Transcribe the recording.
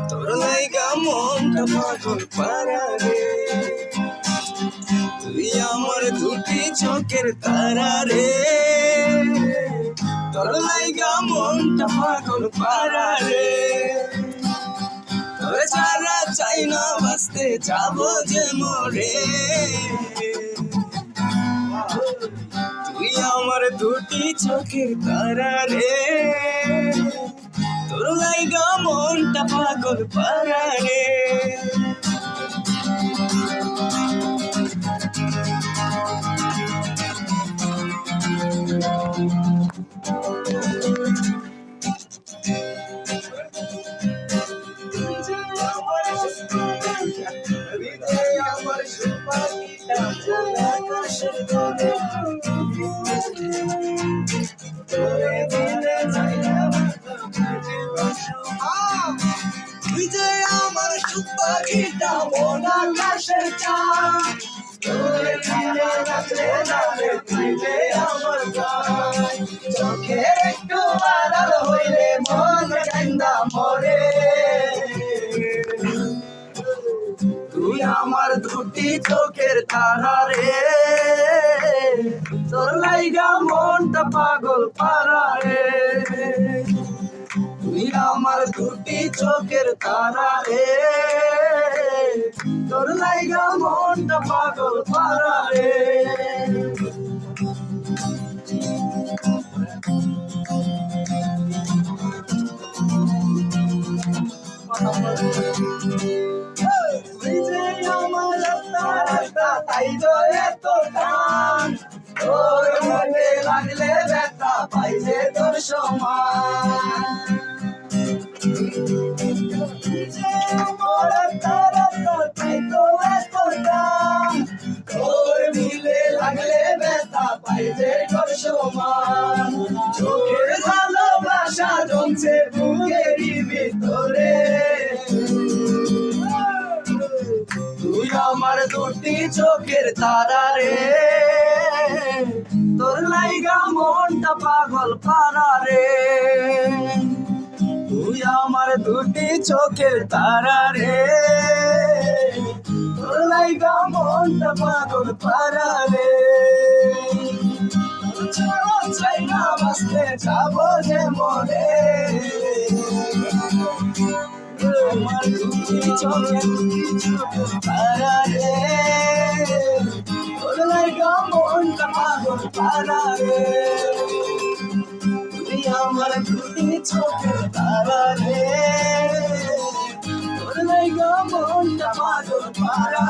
তোর লাইগা মনটা পাগল পারা রে, তুই আমার দুটি চোখের তারা রে। তোর লাইগা মনটা পাগল পারা রে, তোর ছাড়া চাই না বাঁচতে যাবো যে মরে। তুই আমার দুটি চোখের তারা রে, তোর লাইগা মনটা পাগল পারা রে। তুই যে আমার সুখ পাখিটা মন আকাশের চাঁদ, তোরে দিনে রাত্রে নামে তুই যে আমার গান। চোখের একটু আড়াল হইলে মন কান্দা মরে, তুই আমার দুটি চোখের তারা রে, তোর লাইগা মনটা পাগল পারা রে। তুই আমার দুটি চোখের তারা রে, তোর লাইগা মনটা পাগল পারা রে। তুই যে আমার রাস্তা তাই তো এত টান, তোর মনে লাগলে ব্যথা পাইছে তোর সমান। তুই যে আমার রাস্তা তাই তো এত টান, তোর মিলে লাগলে ব্যথা পাইছে তোর সমান। চোখের ভালোবাসা জমছে বুকেরই ভিতরে, তুই আমার দুটি চোখের তারা রে, তোর লাইগা মনটা পাগল পারা রে। তুই আমার দুটি চোখের তারা রে, তোর লাইগা মনটা পাগল পারা রে। ছাড়া চাই না বাঁচতে যাবো যে মরে, আমার দুটি চোখের তারা রে, তোর লাইগা মনটা পাগল পারা রে। তুই আমার দুটি চোখের তারা রে, তোর লাইগা মনটা পাগল পারা